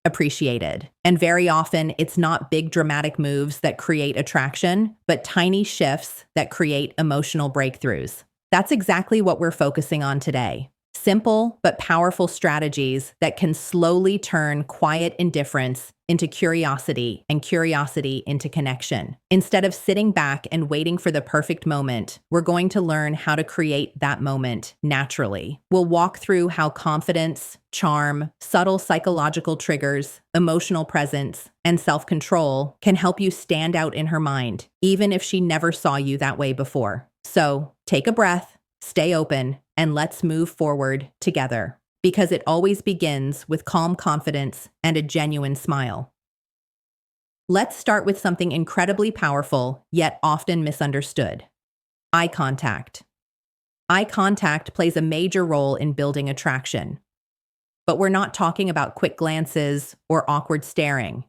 appreciated. And very often, it's not big dramatic moves that create attraction, but tiny shifts that create emotional breakthroughs. That's exactly what we're focusing on today. Simple but powerful strategies that can slowly turn quiet indifference into curiosity and curiosity into connection. Instead of sitting back and waiting for the perfect moment, we're going to learn how to create that moment naturally. We'll walk through how confidence, charm, subtle psychological triggers, emotional presence, and self-control can help you stand out in her mind, even if she never saw you that way before. So, take a breath, stay open, and let's move forward together, because it always begins with calm confidence and a genuine smile. Let's start with something incredibly powerful, yet often misunderstood: eye contact. Eye contact plays a major role in building attraction. But we're not talking about quick glances or awkward staring.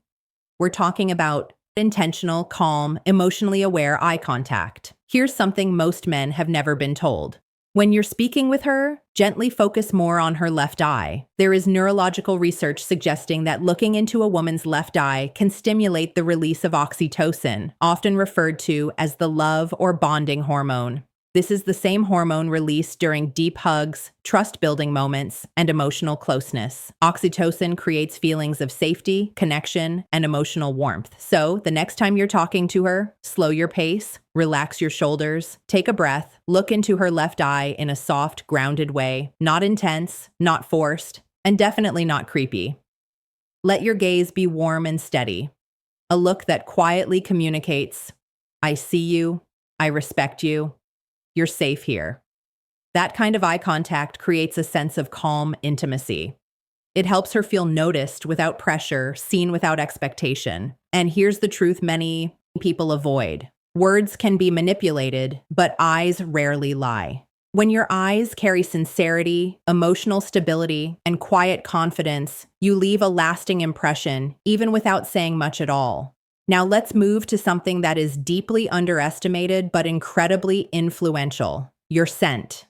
We're talking about intentional, calm, emotionally aware eye contact. Here's something most men have never been told. When you're speaking with her, gently focus more on her left eye. There is neurological research suggesting that looking into a woman's left eye can stimulate the release of oxytocin, often referred to as the love or bonding hormone. This is the same hormone released during deep hugs, trust-building moments, and emotional closeness. Oxytocin creates feelings of safety, connection, and emotional warmth. So, the next time you're talking to her, slow your pace, relax your shoulders, take a breath, look into her left eye in a soft, grounded way, not intense, not forced, and definitely not creepy. Let your gaze be warm and steady, a look that quietly communicates, "I see you, I respect you, you're safe here." That kind of eye contact creates a sense of calm intimacy. It helps her feel noticed without pressure, seen without expectation. And here's the truth many people avoid: words can be manipulated, but eyes rarely lie. When your eyes carry sincerity, emotional stability, and quiet confidence, you leave a lasting impression, even without saying much at all. Now let's move to something that is deeply underestimated but incredibly influential: your scent.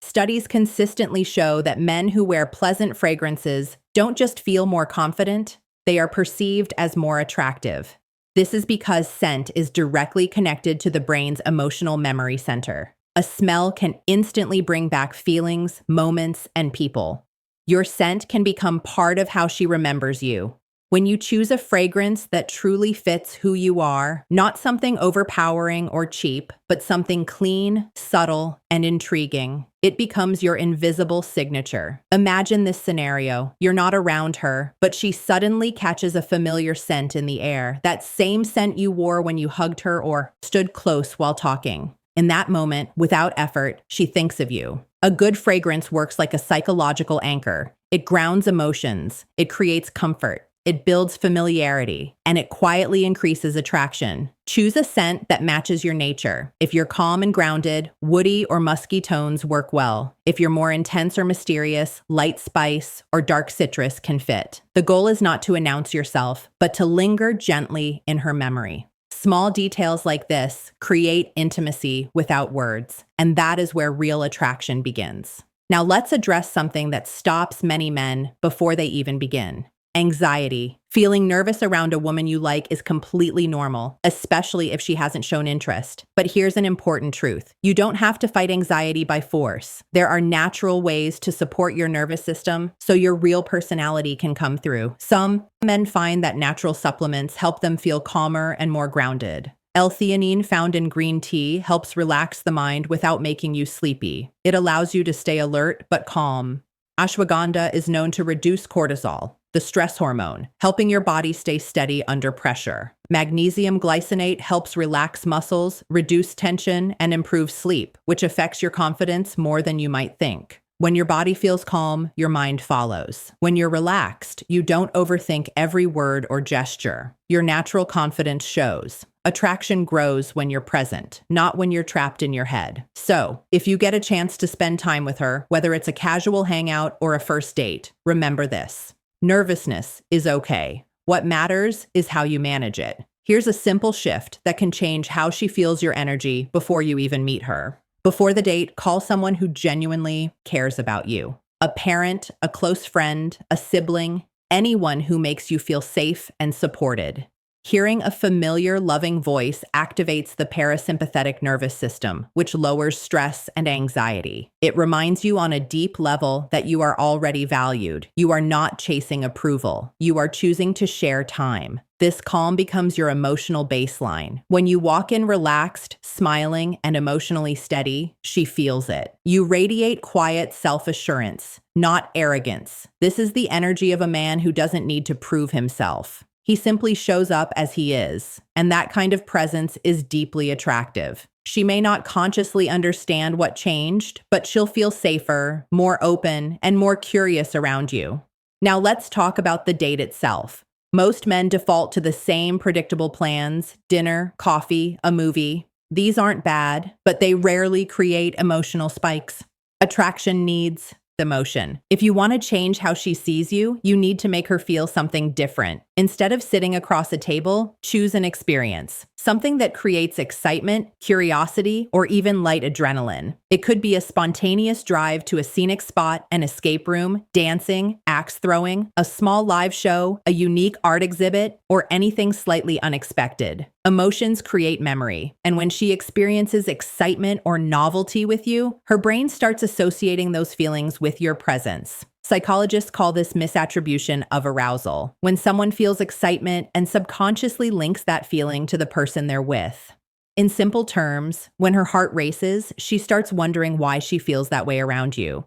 Studies consistently show that men who wear pleasant fragrances don't just feel more confident, they are perceived as more attractive. This is because scent is directly connected to the brain's emotional memory center. A smell can instantly bring back feelings, moments, and people. Your scent can become part of how she remembers you. When you choose a fragrance that truly fits who you are, not something overpowering or cheap, but something clean, subtle, and intriguing, it becomes your invisible signature. Imagine this scenario. You're not around her, but she suddenly catches a familiar scent in the air, that same scent you wore when you hugged her or stood close while talking. In that moment, without effort, she thinks of you. A good fragrance works like a psychological anchor. It grounds emotions. It creates comfort. It builds familiarity, and it quietly increases attraction. Choose a scent that matches your nature. If you're calm and grounded, woody or musky tones work well. If you're more intense or mysterious, light spice or dark citrus can fit. The goal is not to announce yourself, but to linger gently in her memory. Small details like this create intimacy without words, and that is where real attraction begins. Now let's address something that stops many men before they even begin: anxiety. Feeling nervous around a woman you like is completely normal, especially if she hasn't shown interest. But here's an important truth: you don't have to fight anxiety by force. There are natural ways to support your nervous system so your real personality can come through. Some men find that natural supplements help them feel calmer and more grounded. L-theanine found in green tea helps relax the mind without making you sleepy. It allows you to stay alert but calm. Ashwagandha is known to reduce cortisol, the stress hormone, helping your body stay steady under pressure. Magnesium glycinate helps relax muscles, reduce tension, and improve sleep, which affects your confidence more than you might think. When your body feels calm, your mind follows. When you're relaxed, you don't overthink every word or gesture. Your natural confidence shows. Attraction grows when you're present, not when you're trapped in your head. So, if you get a chance to spend time with her, whether it's a casual hangout or a first date, remember this: nervousness is okay. What matters is how you manage it. Here's a simple shift that can change how she feels your energy before you even meet her. Before the date, call someone who genuinely cares about you. A parent, a close friend, a sibling, anyone who makes you feel safe and supported. Hearing a familiar, loving voice activates the parasympathetic nervous system, which lowers stress and anxiety. It reminds you on a deep level that you are already valued. You are not chasing approval. You are choosing to share time. This calm becomes your emotional baseline. When you walk in relaxed, smiling, and emotionally steady, she feels it. You radiate quiet self-assurance, not arrogance. This is the energy of a man who doesn't need to prove himself. He simply shows up as he is, and that kind of presence is deeply attractive. She may not consciously understand what changed, but she'll feel safer, more open, and more curious around you. Now let's talk about the date itself. Most men default to the same predictable plans: dinner, coffee, a movie. These aren't bad, but they rarely create emotional spikes. Attraction needs emotion. If you want to change how she sees you, you need to make her feel something different. Instead of sitting across a table, choose an experience. Something that creates excitement, curiosity, or even light adrenaline. It could be a spontaneous drive to a scenic spot, an escape room, dancing, axe throwing, a small live show, a unique art exhibit, or anything slightly unexpected. Emotions create memory, and when she experiences excitement or novelty with you, her brain starts associating those feelings with your presence. Psychologists call this misattribution of arousal, when someone feels excitement and subconsciously links that feeling to the person they're with. In simple terms, when her heart races, she starts wondering why she feels that way around you.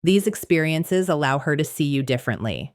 These experiences allow her to see you differently.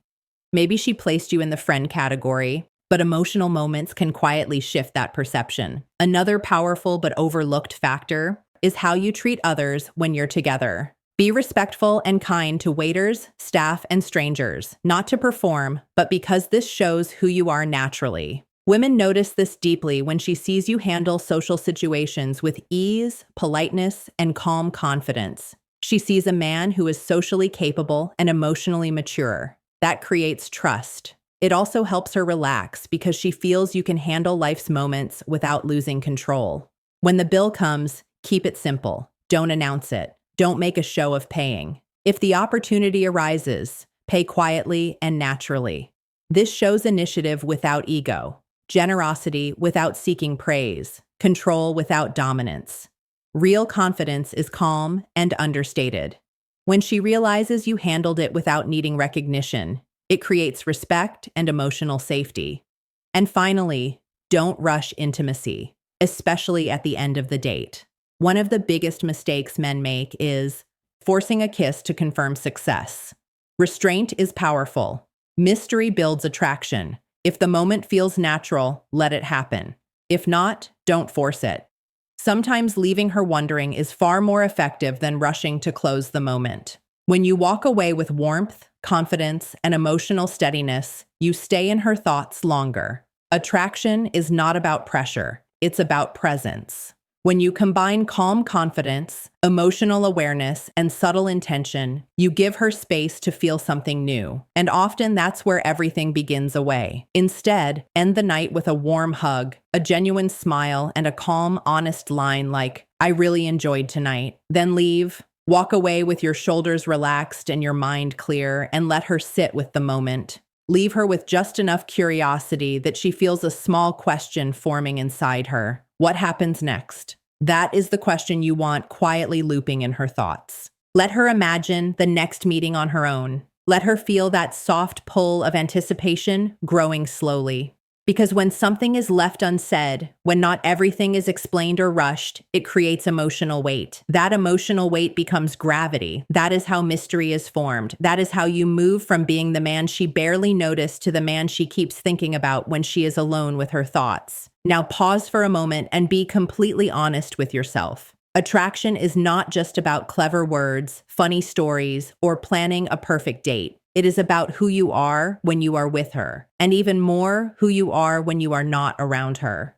Maybe she placed you in the friend category, but emotional moments can quietly shift that perception. Another powerful but overlooked factor is how you treat others when you're together. Be respectful and kind to waiters, staff, and strangers, not to perform, but because this shows who you are naturally. Women notice this deeply when she sees you handle social situations with ease, politeness, and calm confidence. She sees a man who is socially capable and emotionally mature. That creates trust. It also helps her relax because she feels you can handle life's moments without losing control. When the bill comes, keep it simple. Don't announce it. Don't make a show of paying. If the opportunity arises, pay quietly and naturally. This shows initiative without ego, generosity without seeking praise, control without dominance. Real confidence is calm and understated. When she realizes you handled it without needing recognition, it creates respect and emotional safety. And finally, don't rush intimacy, especially at the end of the date. One of the biggest mistakes men make is forcing a kiss to confirm success. Restraint is powerful. Mystery builds attraction. If the moment feels natural, let it happen. If not, don't force it. Sometimes leaving her wondering is far more effective than rushing to close the moment. When you walk away with warmth, confidence, and emotional steadiness, you stay in her thoughts longer. Attraction is not about pressure. It's about presence. When you combine calm confidence, emotional awareness, and subtle intention, you give her space to feel something new. And often that's where everything begins away. Instead, end the night with a warm hug, a genuine smile, and a calm, honest line like, "I really enjoyed tonight." Then leave. Walk away with your shoulders relaxed and your mind clear, and let her sit with the moment. Leave her with just enough curiosity that she feels a small question forming inside her. What happens next? That is the question you want quietly looping in her thoughts. Let her imagine the next meeting on her own. Let her feel that soft pull of anticipation growing slowly. Because when something is left unsaid, when not everything is explained or rushed, it creates emotional weight. That emotional weight becomes gravity. That is how mystery is formed. That is how you move from being the man she barely noticed to the man she keeps thinking about when she is alone with her thoughts. Now pause for a moment and be completely honest with yourself. Attraction is not just about clever words, funny stories, or planning a perfect date. It is about who you are when you are with her, and even more, who you are when you are not around her.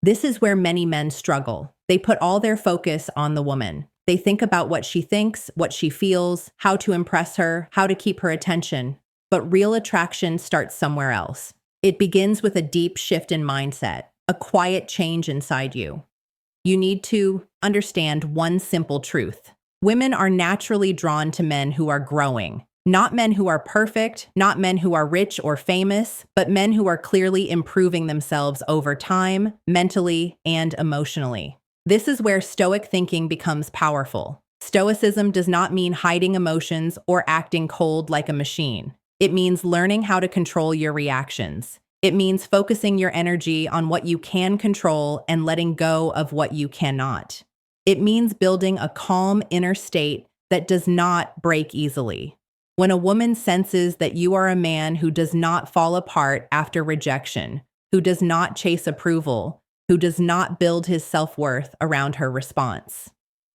This is where many men struggle. They put all their focus on the woman. They think about what she thinks, what she feels, how to impress her, how to keep her attention. But real attraction starts somewhere else. It begins with a deep shift in mindset, a quiet change inside you. You need to understand one simple truth. Women are naturally drawn to men who are growing. Not men who are perfect, not men who are rich or famous, but men who are clearly improving themselves over time, mentally and emotionally. This is where Stoic thinking becomes powerful. Stoicism does not mean hiding emotions or acting cold like a machine. It means learning how to control your reactions. It means focusing your energy on what you can control and letting go of what you cannot. It means building a calm inner state that does not break easily. When a woman senses that you are a man who does not fall apart after rejection, who does not chase approval, who does not build his self-worth around her response,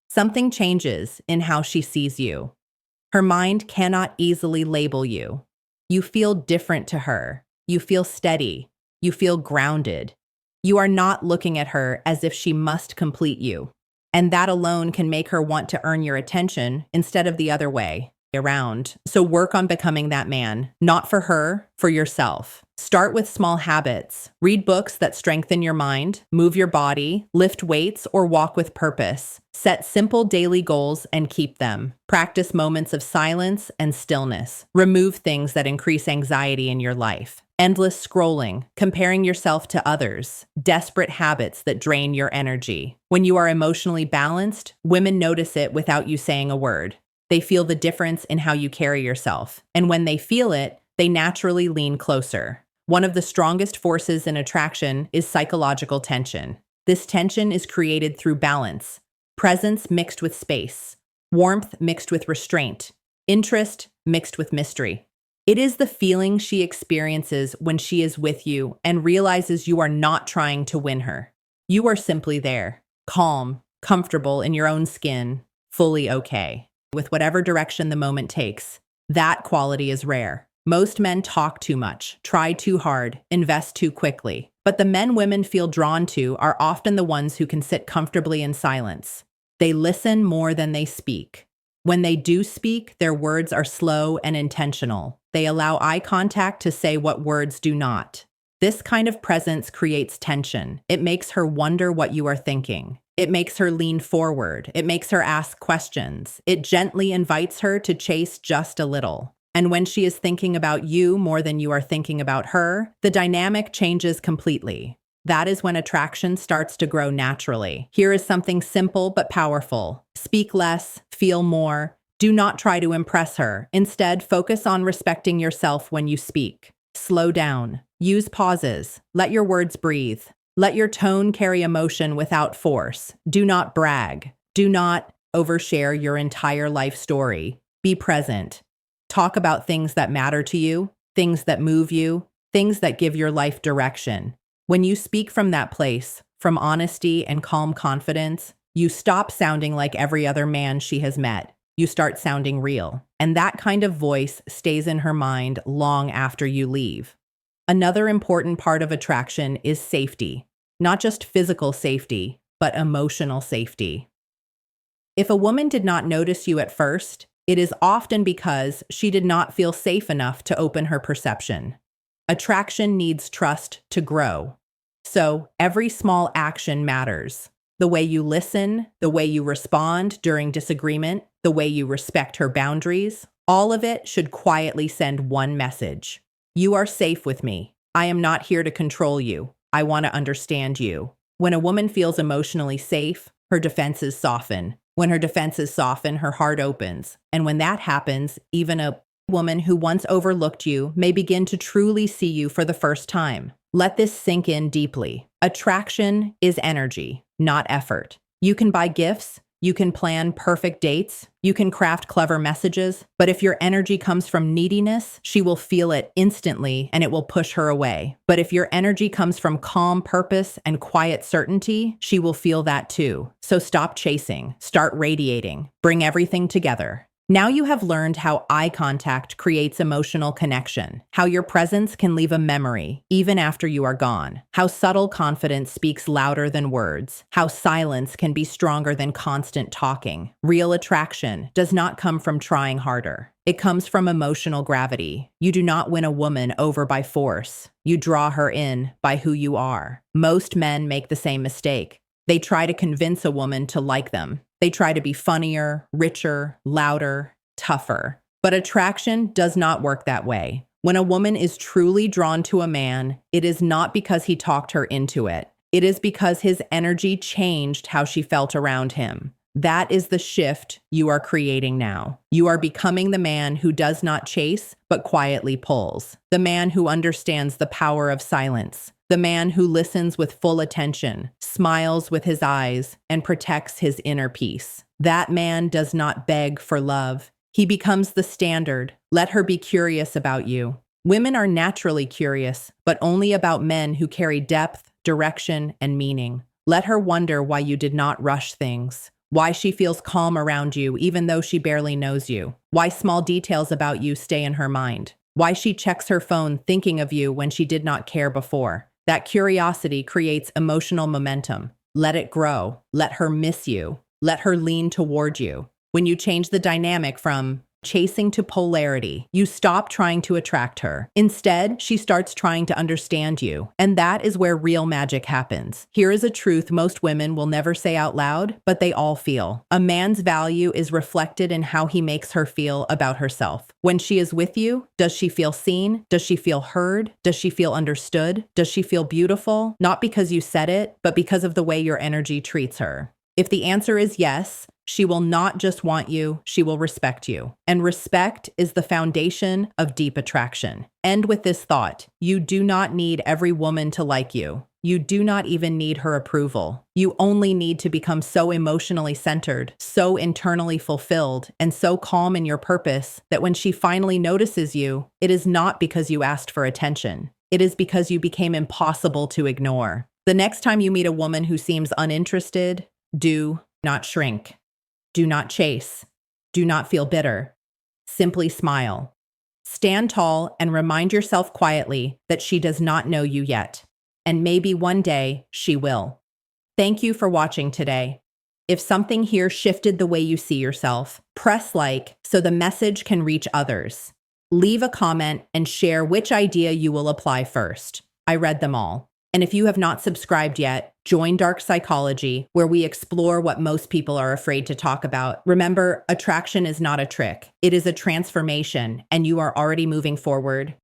something changes in how she sees you. Her mind cannot easily label you. You feel different to her. You feel steady. You feel grounded. You are not looking at her as if she must complete you. And that alone can make her want to earn your attention instead of the other way around. So work on becoming that man, not for her, for yourself. Start with small habits. Read books that strengthen your mind, move your body, lift weights, or walk with purpose. Set simple daily goals and keep them. Practice moments of silence and stillness. Remove things that increase anxiety in your life. Endless scrolling, comparing yourself to others, desperate habits that drain your energy. When you are emotionally balanced, women notice it without you saying a word. They feel the difference in how you carry yourself. And when they feel it, they naturally lean closer. One of the strongest forces in attraction is psychological tension. This tension is created through balance, presence mixed with space, warmth mixed with restraint, interest mixed with mystery. It is the feeling she experiences when she is with you and realizes you are not trying to win her. You are simply there, calm, comfortable in your own skin, fully okay, with whatever direction the moment takes. That quality is rare. Most men talk too much, try too hard, invest too quickly. But the men women feel drawn to are often the ones who can sit comfortably in silence. They listen more than they speak. When they do speak, their words are slow and intentional. They allow eye contact to say what words do not. This kind of presence creates tension. It makes her wonder what you are thinking. It makes her lean forward. It makes her ask questions. It gently invites her to chase just a little. And when she is thinking about you more than you are thinking about her, the dynamic changes completely. That is when attraction starts to grow naturally. Here is something simple but powerful. Speak less, feel more. Do not try to impress her. Instead, focus on respecting yourself when you speak. Slow down. Use pauses. Let your words breathe. Let your tone carry emotion without force. Do not brag. Do not overshare your entire life story. Be present. Talk about things that matter to you, things that move you, things that give your life direction. When you speak from that place, from honesty and calm confidence, you stop sounding like every other man she has met. You start sounding real. And that kind of voice stays in her mind long after you leave. Another important part of attraction is safety. Not just physical safety, but emotional safety. If a woman did not notice you at first, it is often because she did not feel safe enough to open her perception. Attraction needs trust to grow. So every small action matters. The way you listen, the way you respond during disagreement, the way you respect her boundaries, all of it should quietly send one message. You are safe with me. I am not here to control you. I want to understand you. When a woman feels emotionally safe, her defenses soften. When her defenses soften, her heart opens. And when that happens, even a woman who once overlooked you may begin to truly see you for the first time. Let this sink in deeply. Attraction is energy, not effort. You can buy gifts, you can plan perfect dates, you can craft clever messages, but if your energy comes from neediness, she will feel it instantly and it will push her away. But if your energy comes from calm purpose and quiet certainty, she will feel that too. So stop chasing, start radiating, bring everything together. Now you have learned how eye contact creates emotional connection, how your presence can leave a memory even after you are gone, how subtle confidence speaks louder than words, how silence can be stronger than constant talking. Real attraction does not come from trying harder. It comes from emotional gravity. You do not win a woman over by force. You draw her in by who you are. Most men make the same mistake. They try to convince a woman to like them. They try to be funnier, richer, louder, tougher. But attraction does not work that way. When a woman is truly drawn to a man, it is not because he talked her into it. It is because his energy changed how she felt around him. That is the shift you are creating now. You are becoming the man who does not chase, but quietly pulls. The man who understands the power of silence. The man who listens with full attention, smiles with his eyes, and protects his inner peace. That man does not beg for love. He becomes the standard. Let her be curious about you. Women are naturally curious, but only about men who carry depth, direction, and meaning. Let her wonder why you did not rush things. Why she feels calm around you even though she barely knows you. Why small details about you stay in her mind. Why she checks her phone thinking of you when she did not care before. That curiosity creates emotional momentum. Let it grow. Let her miss you. Let her lean toward you. When you change the dynamic from chasing to polarity, you stop trying to attract her. Instead, she starts trying to understand you. And that is where real magic happens. Here is a truth most women will never say out loud, but they all feel. A man's value is reflected in how he makes her feel about herself. When she is with you, does she feel seen? Does she feel heard? Does she feel understood? Does she feel beautiful? Not because you said it, but because of the way your energy treats her. If the answer is yes, she will not just want you, she will respect you. And respect is the foundation of deep attraction. End with this thought. You do not need every woman to like you. You do not even need her approval. You only need to become so emotionally centered, so internally fulfilled, and so calm in your purpose that when she finally notices you, it is not because you asked for attention. It is because you became impossible to ignore. The next time you meet a woman who seems uninterested, do not shrink. Do not chase. Do not feel bitter. Simply smile. Stand tall and remind yourself quietly that she does not know you yet. And maybe one day she will. Thank you for watching today. If something here shifted the way you see yourself, press like so the message can reach others. Leave a comment and share which idea you will apply first. I read them all. And if you have not subscribed yet, join Dark Psychology, where we explore what most people are afraid to talk about. Remember, attraction is not a trick. It is a transformation, and you are already moving forward.